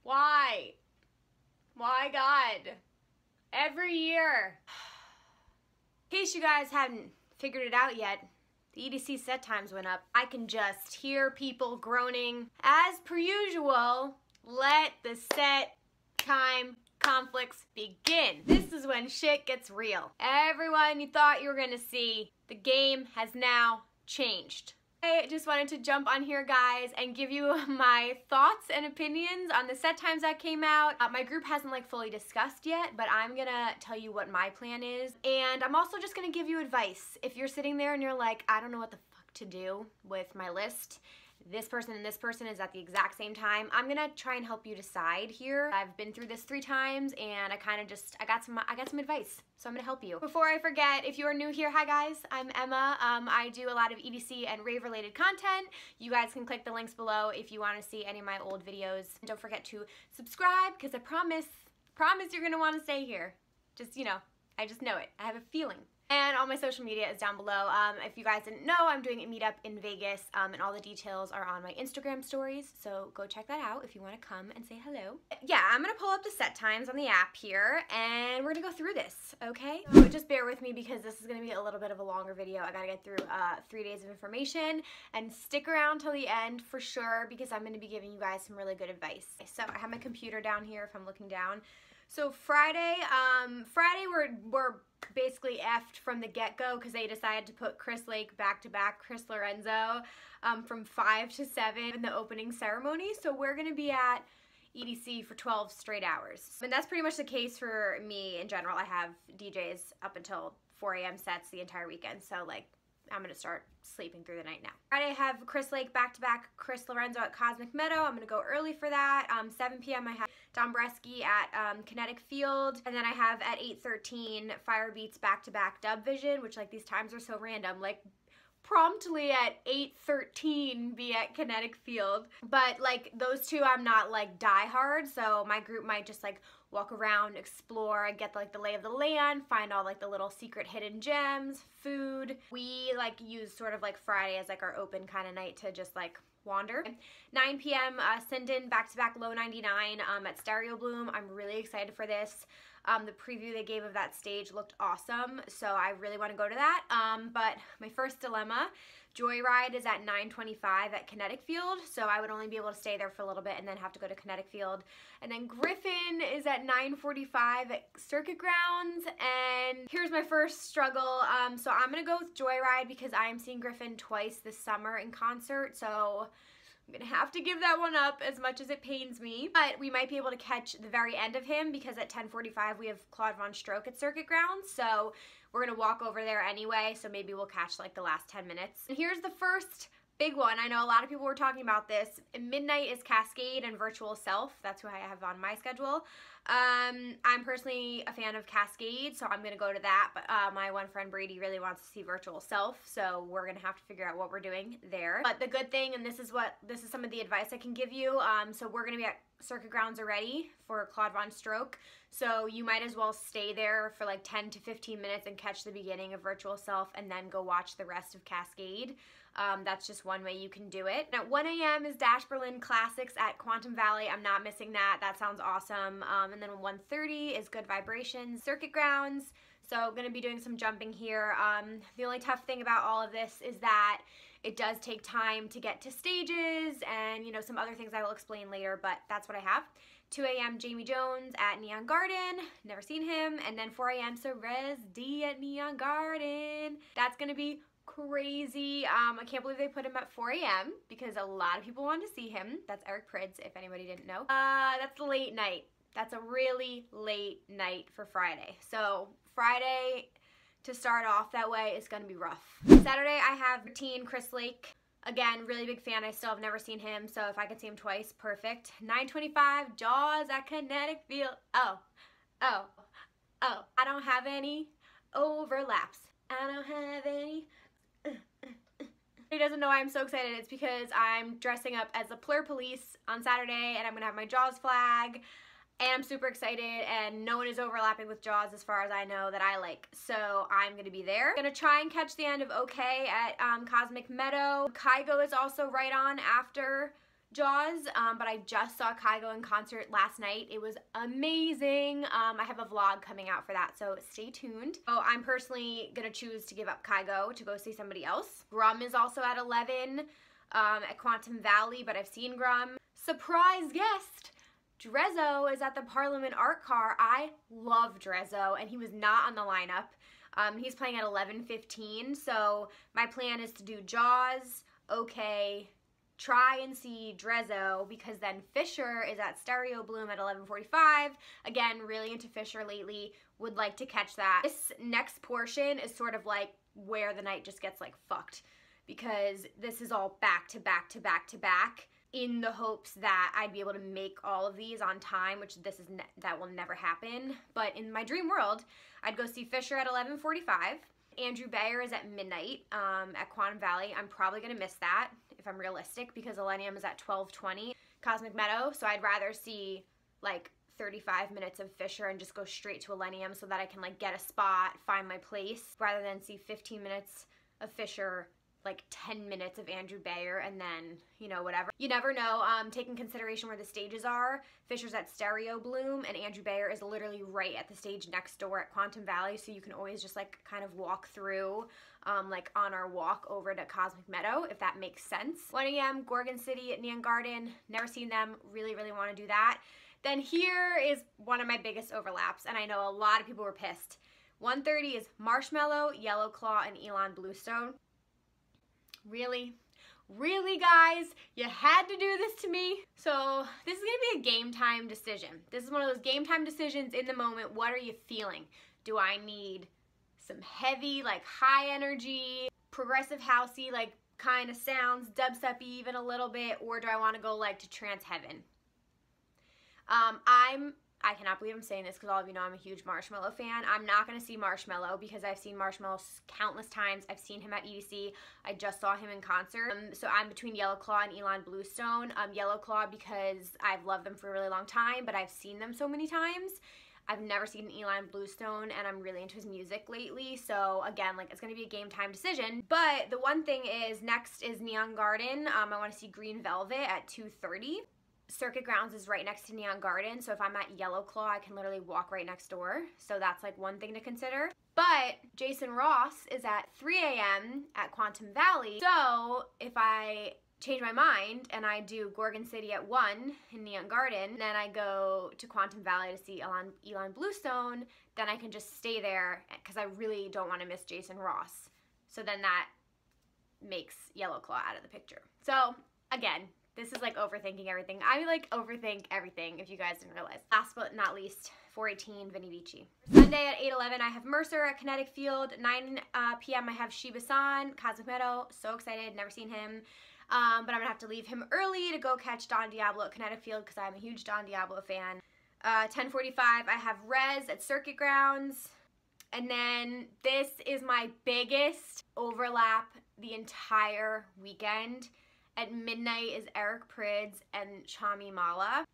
Why? Why, God? Every year. In case you guys haven't figured it out yet, the EDC set times went up. I can just hear people groaning. As per usual, let the set time conflicts begin. This is when shit gets real. Everyone you thought you were gonna see, the game has now changed. I just wanted to jump on here, guys, and give you my thoughts and opinions on the set times that came out. My group hasn't like fully discussed yet, but I'm gonna tell you what my plan is. And I'm also just gonna give you advice. If you're sitting there and you're like, I don't know what the fuck to do with my list, this person and this person is at the exact same time, I'm gonna try and help you decide here. I've been through this 3 times and I got some advice, so I'm gonna help you. Before I forget, if you are new here, hi guys, I'm Emma. I do a lot of EDC and rave related content. You guys can click the links below if you want to see any of my old videos. And don't forget to subscribe, because I promise you're gonna want to stay here. Just, you know, I just know it. I have a feeling. And all my social media is down below. If you guys didn't know, I'm doing a meetup in Vegas, and all the details are on my Instagram stories, so go check that out if you want to come and say hello. Yeah, I'm going to pull up the set times on the app here, and we're going to go through this, okay? So just bear with me because this is going to be a little bit of a longer video. I got to get through 3 days of information, and stick around till the end for sure, because I'm going to be giving you guys some really good advice. So I have my computer down here if I'm looking down. So Friday we're basically effed from the get-go because they decided to put Chris Lake back-to-back Chris Lorenzo from 5 to 7 in the opening ceremony. So we're going to be at EDC for 12 straight hours. And that's pretty much the case for me in general. I have DJs up until 4 a.m. sets the entire weekend. So like, I'm going to start sleeping through the night now. Friday I have Chris Lake back-to-back Chris Lorenzo at Cosmic Meadow. I'm going to go early for that. 7 p.m. I have Don Bresky at Kinetic Field. And then I have at 8:13 Firebeats back-to-back Dub Vision, which like these times are so random. Like promptly at 8:13 be at Kinetic Field. But like those two I'm not like die hard, so my group might just like walk around, explore, get like the lay of the land, find all like the little secret hidden gems, food. We like use sort of like Friday as like our open kind of night to just like wander. 9 p.m. Sinden back-to-back Low 99 at Stereo Bloom. I'm really excited for this. The preview they gave of that stage looked awesome, so I really want to go to that. But my first dilemma, Joyride is at 9:25 at Kinetic Field, so I would only be able to stay there for a little bit and then have to go to Kinetic Field. And then Griffin is at 9:45 at Circuit Grounds, and here's my first struggle. So I'm going to go with Joyride because I am seeing Griffin twice this summer in concert, so I'm gonna have to give that one up as much as it pains me. But we might be able to catch the very end of him because at 10:45 we have Claude Von Stroke at Circuit Grounds, so we're gonna walk over there anyway, so maybe we'll catch like the last 10 minutes. And here's the first big one. I know a lot of people were talking about this. Midnight is Cascade and Virtual Self. That's who I have on my schedule. I'm personally a fan of Cascade, so I'm gonna go to that, but my one friend Brady really wants to see Virtual Self, so we're gonna have to figure out what we're doing there. But the good thing, and this is some of the advice I can give you, so we're gonna be at Circuit Grounds already for Claude Von Stroke, so you might as well stay there for like 10 to 15 minutes and catch the beginning of Virtual Self and then go watch the rest of Cascade. That's just one way you can do it. And at 1 a.m. is Dash Berlin Classics at Quantum Valley. I'm not missing that. That sounds awesome. And then 1:30 is Good Vibrations Circuit Grounds. So I'm going to be doing some jumping here. The only tough thing about all of this is that it does take time to get to stages and, you know, some other things I will explain later, but that's what I have. 2 a.m. Jamie Jones at Neon Garden. Never seen him. And then 4 a.m. Cerez D at Neon Garden. That's going to be crazy. I can't believe they put him at 4 a.m. because a lot of people want to see him. That's Eric Prydz, if anybody didn't know. That's late night. That's a really late night for Friday. So Friday to start off that way is going to be rough. Saturday I have Teen Chris Lake. Again, really big fan. I still have never seen him, so if I could see him twice, perfect. 9:25 Jaws at Kinetic Field. Oh. I don't have any overlaps. I don't have any. He doesn't know why I'm so excited. It's because I'm dressing up as the Plur Police on Saturday, and I'm going to have my Jaws flag, and I'm super excited, and no one is overlapping with Jaws as far as I know that I like, so I'm going to be there. I'm going to try and catch the end of OK at Cosmic Meadow. Kygo is also right on after Jaws, but I just saw Kygo in concert last night. It was amazing. I have a vlog coming out for that, so stay tuned. So I'm personally gonna choose to give up Kygo to go see somebody else. Grum is also at 11 at Quantum Valley, but I've seen Grum. Surprise guest! Drezzo is at the Parliament Art Car. I love Drezzo, and he was not on the lineup. He's playing at 11:15, so my plan is to do Jaws, okay, try and see Drezzo, because then Fisher is at Stereo Bloom at 11:45. Again, really into Fisher lately, would like to catch that. This next portion is sort of like where the night just gets like fucked, because this is all back to back to back to back, in the hopes that I'd be able to make all of these on time, which that will never happen. But in my dream world, I'd go see Fisher at 11:45. Andrew Bayer is at midnight at Quantum Valley. I'm probably gonna miss that if I'm realistic, because Millennium is at 12:20. Cosmic Meadow, so I'd rather see like 35 minutes of Fisher and just go straight to Millennium so that I can like get a spot, find my place, rather than see 15 minutes of Fisher, like 10 minutes of Andrew Bayer, and then, you know, whatever. You never know. Taking consideration where the stages are, Fisher's at Stereo Bloom, and Andrew Bayer is literally right at the stage next door at Quantum Valley, so you can always just like kind of walk through, like on our walk over to Cosmic Meadow, if that makes sense. 1 a.m. Gorgon City at Neon Garden. Never seen them. Really, really want to do that. Then here is one of my biggest overlaps, and I know a lot of people were pissed. 1:30 is Marshmallow, Yellow Claw, and Elon Bluestone. Really? Really, guys? You had to do this to me? So this is gonna be a game time decision. This is one of those game time decisions in the moment. What are you feeling? Do I need some heavy, like high energy, progressive housey, like kind of sounds, dubstep-y even a little bit, or do I want to go like to trance heaven? I cannot believe I'm saying this, because all of you know I'm a huge Marshmello fan. I'm not going to see Marshmello because I've seen Marshmello countless times. I've seen him at EDC. I just saw him in concert. So I'm between Yellow Claw and Elon Bluestone. Yellow Claw because I've loved them for a really long time, but I've seen them so many times. I've never seen Elon Bluestone, and I'm really into his music lately. So again, like, it's going to be a game time decision. But the one thing is, next is Neon Garden. I want to see Green Velvet at 2:30. Circuit Grounds is right next to Neon Garden, so if I'm at Yellow Claw, I can literally walk right next door. So that's like one thing to consider. But Jason Ross is at 3 a.m. at Quantum Valley. So if I change my mind and I do Gorgon City at 1 in Neon Garden, then I go to Quantum Valley to see Elon Bluestone, then I can just stay there, because I really don't want to miss Jason Ross. So then that makes Yellow Claw out of the picture. So again, this is like overthinking everything. I like overthink everything, if you guys didn't realize. Last but not least, 4:18 Vinny Vici. Sunday at 8:11 I have Mercer at Kinetic Field. 9 p.m. I have Shiba-san, Cosmic Meadow. So excited, never seen him. But I'm gonna have to leave him early to go catch Don Diablo at Kinetic Field, because I'm a huge Don Diablo fan. 10:45 I have Rez at Circuit Grounds. And then this is my biggest overlap the entire weekend. At midnight is Eric Prydz and Chami Mala.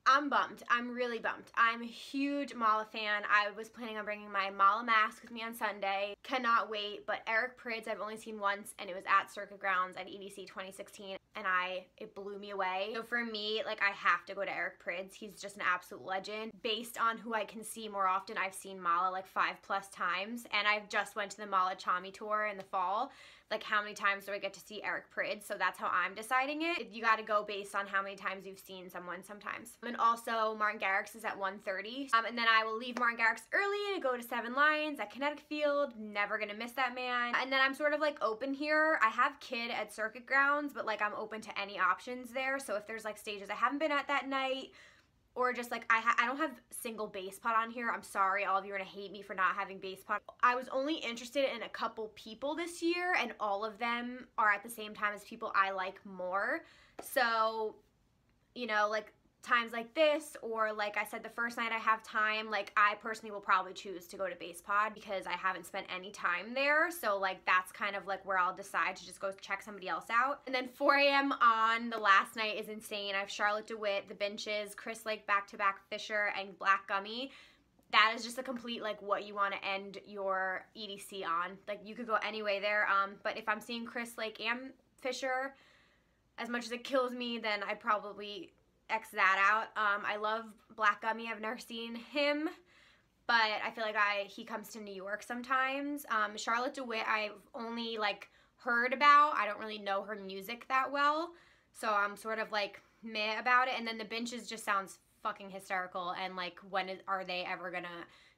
I'm bummed. I'm really bummed. I'm a huge Mala fan. I was planning on bringing my Mala mask with me on Sunday. Cannot wait. But Eric Prydz I've only seen once, and it was at Circuit Grounds at EDC 2016, and it blew me away. So for me, like, I have to go to Eric Prydz. He's just an absolute legend. Based on who I can see more often, I've seen Mala like 5+ times, and I just went to the Mala Chami tour in the fall. Like, how many times do I get to see Eric Prydz? So that's how I'm deciding it. You gotta go based on how many times you've seen someone sometimes. And also, Martin Garrix is at 1:30. And then I will leave Martin Garrix early to go to Seven Lions at Kinetic Field. Never gonna miss that man. And then I'm sort of like open here. I have Kid at Circuit Grounds, but like I'm open to any options there. So if there's like stages I haven't been at that night, or just like I don't have single bass pot on here. I'm sorry, all of you are gonna hate me for not having bass pot. I was only interested in a couple people this year, and all of them are at the same time as people I like more. So, you know, like times like this, or like I said, the first night I have time, like I personally will probably choose to go to Bass Pod because I haven't spent any time there. So like that's kind of like where I'll decide to just go check somebody else out. And then 4 a.m. on the last night is insane. I have Charlotte DeWitt, The Benches, Chris Lake back-to-back Fisher, and Black Gummy. that is just a complete, like, what you want to end your EDC on. Like, you could go any way there, but if I'm seeing Chris Lake and Fisher, as much as it kills me, then I'd probably X that out. I love Black Gummy. I've never seen him, but I feel like he comes to New York sometimes. Charlotte DeWitt, I've only, like, heard about. I don't really know her music that well, so I'm sort of, like, meh about it. And then the Benches just sounds fucking hysterical, and, like, when are they ever gonna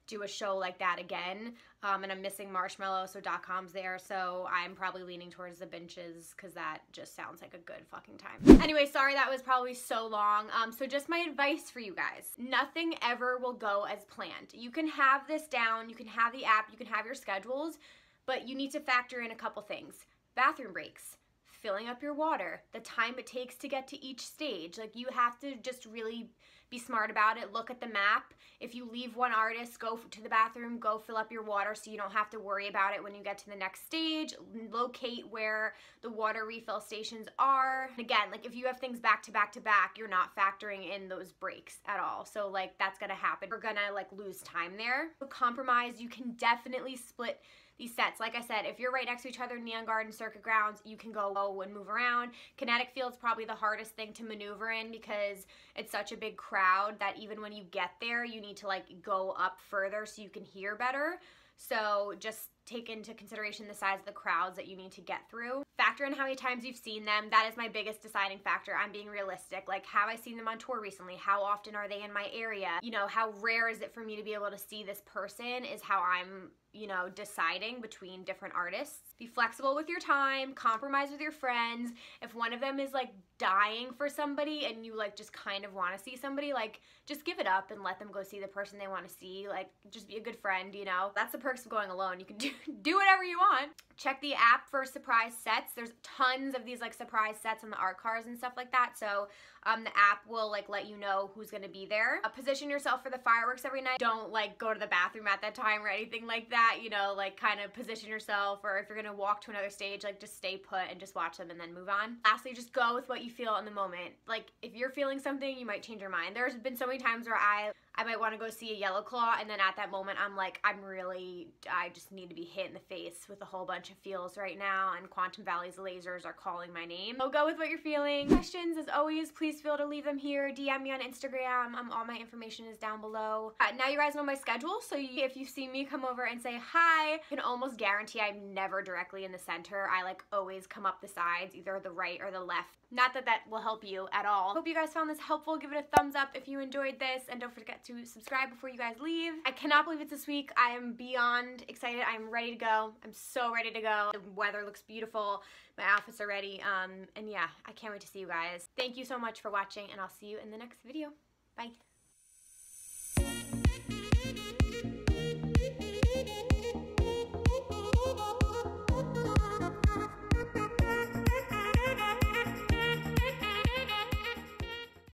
do a show like that again? And I'm missing Marshmallow, so .com's there, so I'm probably leaning towards the Benches because that just sounds like a good fucking time. Anyway, sorry that was probably so long. So just my advice for you guys: nothing ever will go as planned. You can have this down, you can have the app, you can have your schedules, but you need to factor in a couple things. Bathroom breaks, filling up your water, the time it takes to get to each stage. Like, you have to just really be smart about it. Look at the map. If you leave one artist, go to the bathroom, go fill up your water so you don't have to worry about it when you get to the next stage. Locate where the water refill stations are. Again, like, if you have things back to back to back, you're not factoring in those breaks at all. So, like, that's gonna happen. We're gonna, like, lose time there. So compromise, you can definitely split these sets. Like I said, if you're right next to each other, Neon Garden, Circuit Grounds, you can go and move around. Kinetic Field's probably the hardest thing to maneuver in because it's such a big crowd that even when you get there, you need to, like, go up further so you can hear better. So just take into consideration the size of the crowds that you need to get through. Factor in how many times you've seen them. That is my biggest deciding factor. I'm being realistic. Like, have I seen them on tour recently? How often are they in my area? You know, how rare is it for me to be able to see this person is how I'm, you know, deciding between different artists. Be flexible with your time, compromise with your friends. If one of them is, like, dying for somebody and you, like, just kind of want to see somebody, like, just give it up and let them go see the person they want to see. Like, just be a good friend, you know? That's the perks of going alone. You can do whatever you want. Check the app for surprise sets. There's tons of these, like, surprise sets on the art cars and stuff like that. So the app will, like, let you know who's gonna be there. Position yourself for the fireworks every night. Don't, like, go to the bathroom at that time or anything like that. You know, like, kind of position yourself, or if you're gonna walk to another stage, like, just stay put and just watch them and then move on. Lastly, just go with what you feel in the moment. Like, if you're feeling something, you might change your mind. There's been so many times where I might want to go see a Yellow Claw, and then at that moment I'm like, I just need to be hit in the face with a whole bunch of feels right now, and Quantum Valley's lasers are calling my name. So go with what you're feeling. Questions, as always, please feel to leave them here. DM me on Instagram. All my information is down below. Now you guys know my schedule, so if you see me come over and say hi, I can almost guarantee I'm never directly in the center. I, like, always come up the sides, either the right or the left. Not that that will help you at all. Hope you guys found this helpful. Give it a thumbs up if you enjoyed this, and don't forget to subscribe before you guys leave. I cannot believe it's this week. I am beyond excited. I'm ready to go. I'm so ready to go. The weather looks beautiful. My outfits are ready. And yeah, I can't wait to see you guys. Thank you so much for watching, and I'll see you in the next video. Bye.